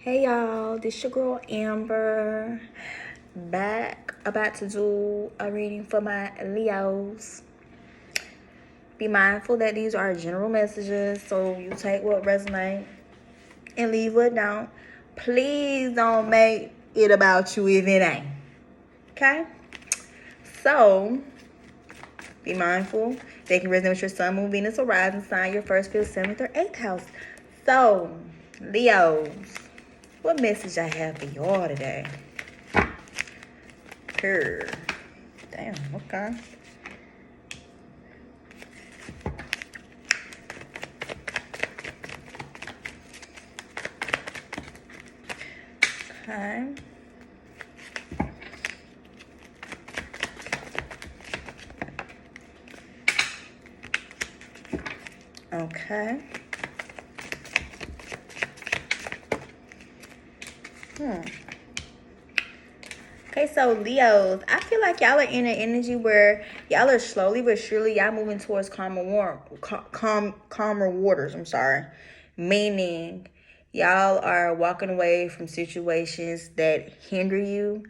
Hey y'all, this your girl Amber, back about to do a reading for my Leos. Be mindful that these are general messages, so you take what resonates and leave what don't. Please don't make it about you if it ain't. Okay? So, be mindful. They can resonate with your sun, moon, Venus, or rising sign, your first, fifth, seventh, or eighth house. So, Leos, what message I have for y'all today? Here. Damn, okay. Okay. Okay. Okay, so Leos, I feel like y'all are in an energy where y'all are slowly but surely y'all moving towards calmer waters. Meaning y'all are walking away from situations that hinder you,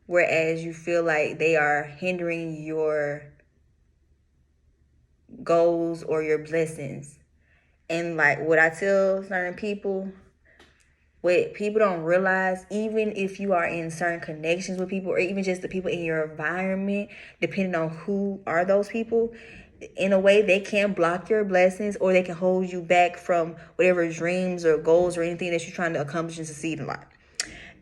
whereas you feel like they are hindering your goals or your blessings. And like what I tell certain people, what people don't realize, even if you are in certain connections with people or even just the people in your environment, depending on who are those people, in a way they can block your blessings or they can hold you back from whatever dreams or goals or anything that you're trying to accomplish and succeed in life.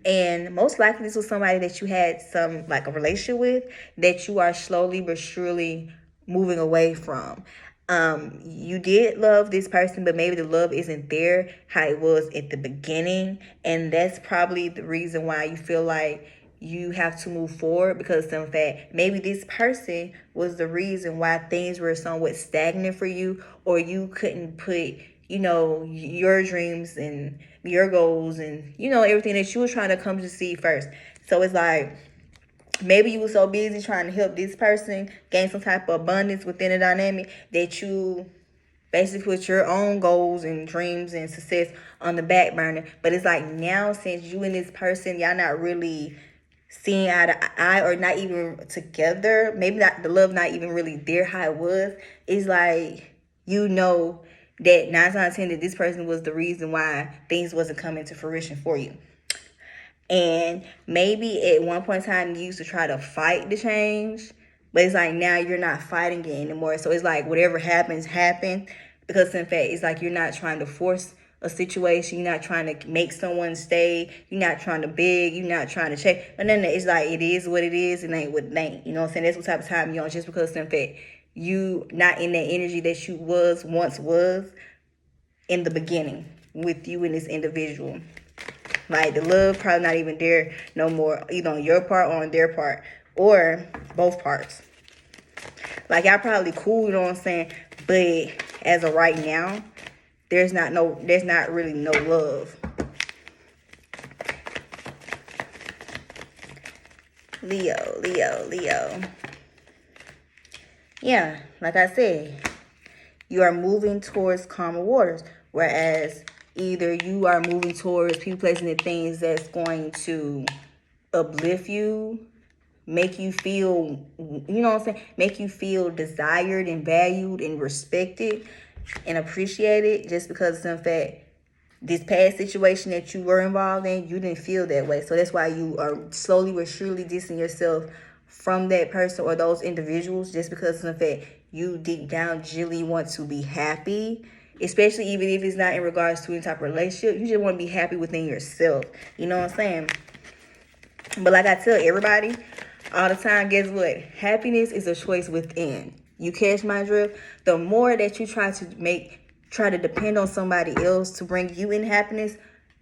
And most likely this was somebody that you had some like a relationship with that you are slowly but surely moving away from. You did love this person, but maybe the love isn't there how it was at the beginning. And that's probably the reason why you feel like you have to move forward, because in fact, maybe this person was the reason why things were somewhat stagnant for you, or you couldn't put, your dreams and your goals and, everything that you were trying to come to see first. So it's like, maybe you were so busy trying to help this person gain some type of abundance within a dynamic that you basically put your own goals and dreams and success on the back burner. But it's like now, since you and this person, y'all not really seeing eye to eye or not even together, maybe not the love not even really there how it was, it's like that 9 times out of 10 that this person was the reason why things wasn't coming to fruition for you. And maybe at one point in time you used to try to fight the change, but it's like now you're not fighting it anymore. So it's like whatever happens, happen. Because in fact, it's like you're not trying to force a situation. You're not trying to make someone stay. You're not trying to beg. You're not trying to check. But then it's like it is what it is. It ain't what it ain't. You know what I'm saying? That's what type of time you're on. Just because in fact you not in that energy that you once was in the beginning with you and this individual. Like the love probably not even there no more, either on your part or on their part, or both parts. Like y'all probably cool, you know what I'm saying? But as of right now, there's not really no love. Leo. Yeah, like I said, you are moving towards calmer waters, whereas either you are moving towards people, placing the things that's going to uplift you, make you feel, make you feel desired and valued and respected and appreciated, just because in fact this past situation that you were involved in, you didn't feel that way. So that's why you are slowly but surely distancing yourself from that person or those individuals, just because in fact you deep down genuinely want to be happy, especially even if it's not in regards to any type of relationship. You just want to be happy within yourself. You know what I'm saying? But like I tell everybody all the time, guess what? Happiness is a choice within. You catch my drift? The more that you try to depend on somebody else to bring you in happiness,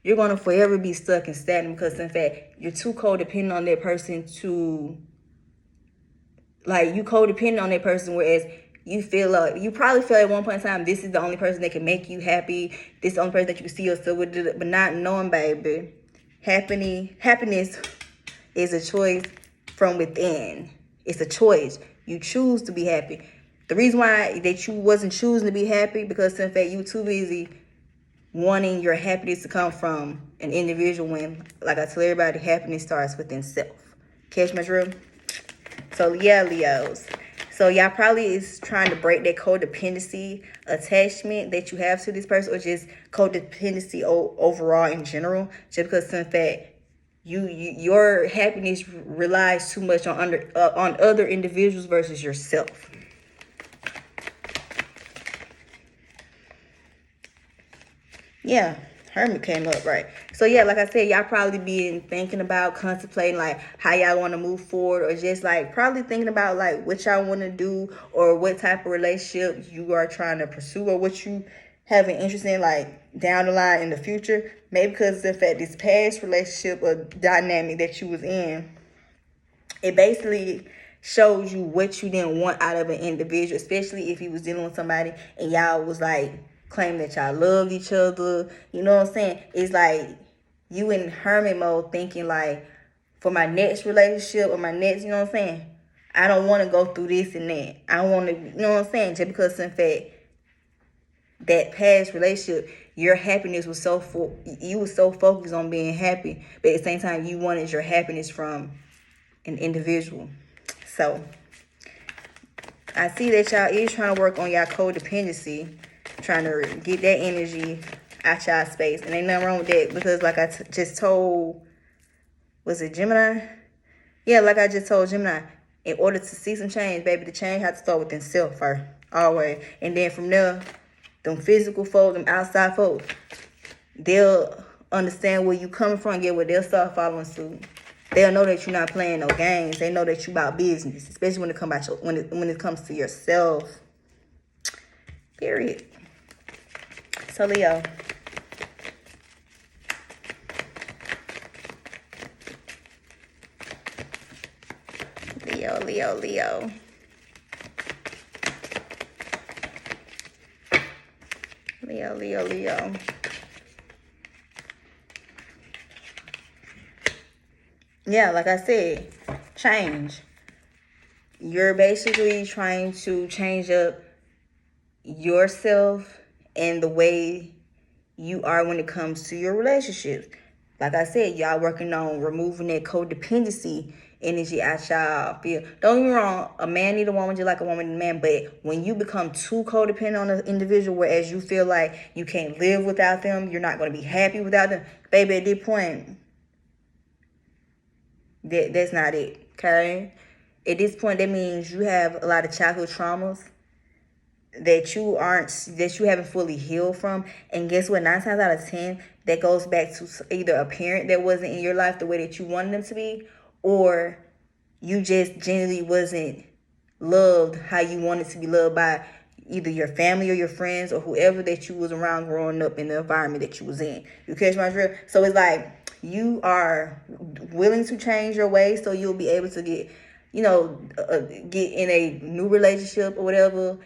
you're going to forever be stuck and stagnant, because in fact, you're too codependent on that person whereas you probably feel at one point in time, this is the only person that can make you happy. This is the only person that you can see yourself with, but not knowing, baby, happiness is a choice from within. It's a choice. You choose to be happy. The reason why that you wasn't choosing to be happy, because in fact you too busy wanting your happiness to come from an individual when, like I tell everybody, happiness starts within self. Catch my drill? So yeah, Leos. So y'all probably is trying to break that codependency attachment that you have to this person, or just codependency overall in general, just because in fact your happiness relies too much on other individuals versus yourself. Yeah, Hermit came up, right? So yeah, like I said, y'all probably been thinking about, contemplating like how y'all want to move forward, or just like probably thinking about like what y'all want to do, or what type of relationship you are trying to pursue, or what you have an interest in like down the line in the future. Maybe because in fact this past relationship or dynamic that you was in, it basically shows you what you didn't want out of an individual, especially if you was dealing with somebody and y'all was like claiming that y'all loved each other. You know what I'm saying? It's like you in hermit mode thinking like, for my next relationship or my next, you know what I'm saying, I don't want to go through this and that. I want to, you know what I'm saying, just because in fact that past relationship, your happiness was you was so focused on being happy, but at the same time you wanted your happiness from an individual. So I see that y'all is trying to work on y'all codependency, trying to get that energy out y'all space. And ain't nothing wrong with that, because like I just told, was it Gemini? Yeah, like I just told Gemini, in order to see some change, baby, the change has to start within self first, always. And then from there, them physical folks, them outside folks, they'll understand where you coming from, get where they'll start following suit. They'll know that you're not playing no games. They know that you about business, especially when it comes to yourself. Period. So Leo. Leo. Yeah, like I said, change. You're basically trying to change up yourself and the way you are when it comes to your relationships. Like I said, y'all working on removing that codependency energy out y'all feel. Don't get me wrong, a man need a woman just like a woman need a man, but when you become too codependent on an individual, whereas you feel like you can't live without them, you're not going to be happy without them, baby, at this point, that's not it, okay? At this point, that means you have a lot of childhood traumas that you haven't fully healed from. And guess what? 9 times out of 10, that goes back to either a parent that wasn't in your life the way that you wanted them to be, or you just genuinely wasn't loved how you wanted to be loved by either your family or your friends or whoever that you was around growing up in the environment that you was in. You catch my drift? So it's like you are willing to change your ways so you'll be able to get in a new relationship or whatever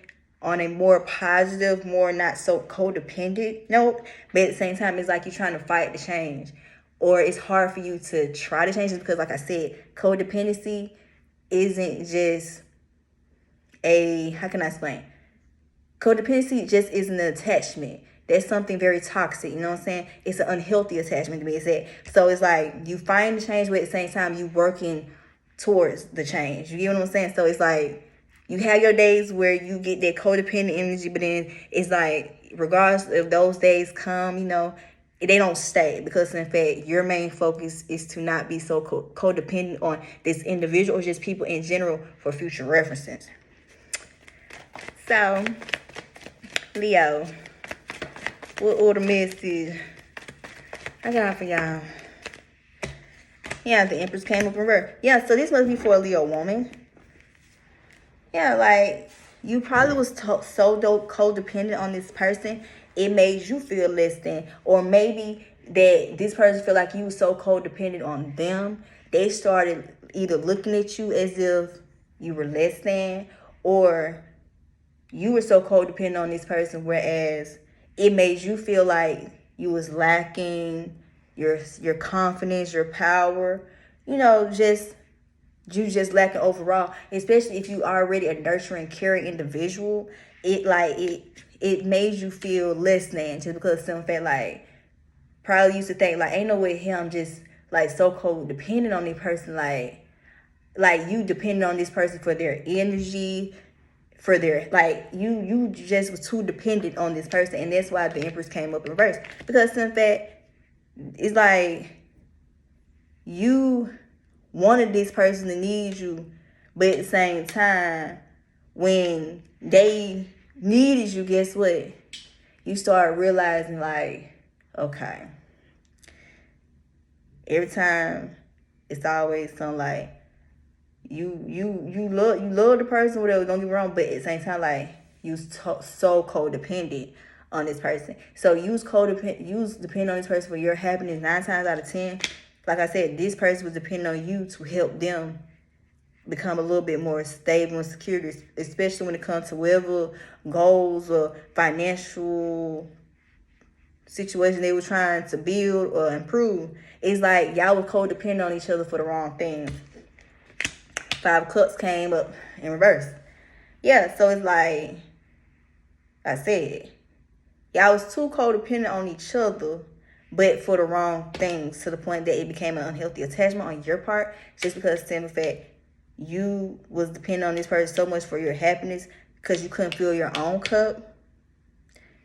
on a more positive, more not so codependent note. But at the same time, it's like you're trying to fight the change, or it's hard for you to try to change it because, like I said, codependency isn't just how can I explain? Codependency just isn't an attachment. That's something very toxic, you know what I'm saying? It's an unhealthy attachment to be said. So it's like you find the change, but at the same time, you working towards the change. You get what I'm saying? So it's like you have your days where you get that codependent energy, but then it's like regardless if those days come, they don't stay, because in fact your main focus is to not be so codependent on this individual or just people in general for future references. So Leo, what order message I got for y'all? Yeah, the Empress came up in reverse. Yeah, so this must be for a Leo woman. Yeah, like you probably was so codependent on this person, it made you feel less than. Or maybe that this person feel like you was so codependent on them, they started either looking at you as if you were less than, or you were so codependent on this person, whereas it made you feel like you was lacking your confidence, your power, just lacking overall. Especially if you already a nurturing, caring individual, it it made you feel less than just because some fact like probably used to think like ain't no way here I'm just like so codependent on this person, like you depending on this person for their energy, for their like you just was too dependent on this person, and that's why the Empress came up in reverse. Because in fact, it's like you wanted this person to need you, but at the same time, when they needed you, guess what? You start realizing like, okay, every time it's always something like you love the person, whatever, don't get me wrong, but at the same time, like you so codependent on this person. So use depend on this person for your happiness 9 times out of 10. Like I said, this person was depending on you to help them become a little bit more stable and secure, especially when it comes to whatever goals or financial situation they were trying to build or improve. It's like y'all were codependent on each other for the wrong things. 5 of Cups came up in reverse. Yeah, so it's like I said, y'all was too codependent on each other, but for the wrong things, to the point that it became an unhealthy attachment on your part, just because the simple fact you was depending on this person so much for your happiness because you couldn't fill your own cup,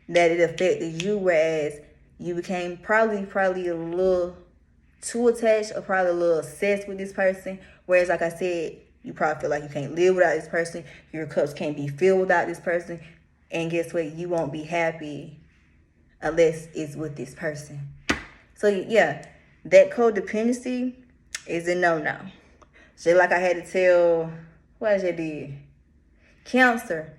that it affected you, whereas you became probably a little too attached or probably a little obsessed with this person. Whereas, like I said, you probably feel like you can't live without this person. Your cups can't be filled without this person. And guess what? You won't be happy unless it's with this person. So, yeah, that codependency is a no-no. Just like I had to tell, what else I did? Cancer.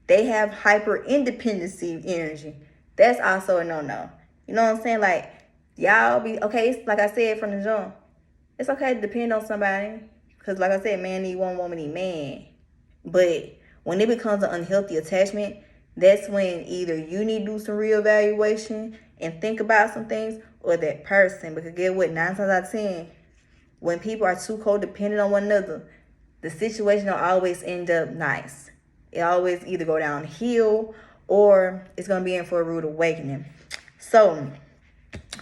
They have hyper-independency energy. That's also a no-no. You know what I'm saying? Like, y'all be, okay, it's like I said from the jump, it's okay to depend on somebody. Because like I said, man need one, woman need man. But when it becomes an unhealthy attachment, that's when either you need to do some reevaluation and think about some things, or that person. Because get what, 9 times out of 10, when people are too codependent on one another, the situation will always end up nice. It always either go downhill or it's going to be in for a rude awakening. So,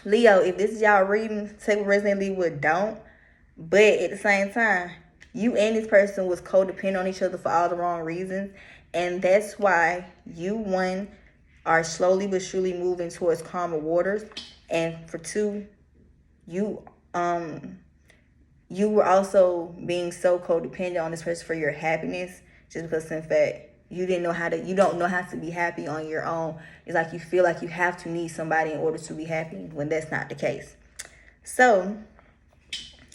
Leo, if this is y'all reading, take what resonates, leave what don't. But at the same time, you and this person was codependent on each other for all the wrong reasons. And that's why you, 1, are slowly but surely moving towards calmer waters. And for 2, you were also being so codependent on this person for your happiness, just because in fact you don't know how to be happy on your own. It's like you feel like you have to need somebody in order to be happy, when that's not the case. So,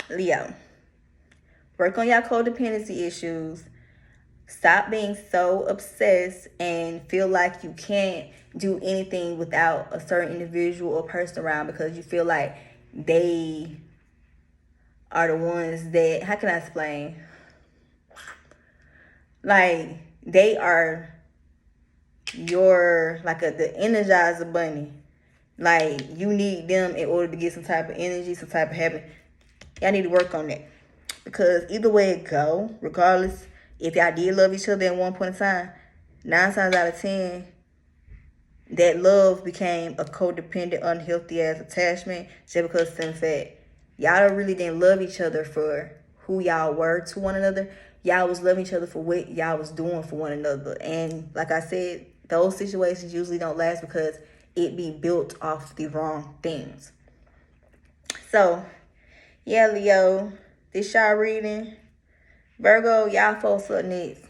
Leo, work on your codependency issues. Stop being so obsessed and feel like you can't do anything without a certain individual or person around, because you feel like they are the ones that, how can I explain? Like, they are your, like the Energizer bunny. Like, you need them in order to get some type of energy, some type of habit. Y'all need to work on that. Because either way it go, regardless, if y'all did love each other at one point in time, 9 times out of 10, that love became a codependent, unhealthy ass attachment, just because in fact, y'all really didn't love each other for who y'all were to one another. Y'all was loving each other for what y'all was doing for one another. And like I said, those situations usually don't last because it be built off the wrong things. So, yeah, Leo, this y'all reading. Virgo, y'all folks up next.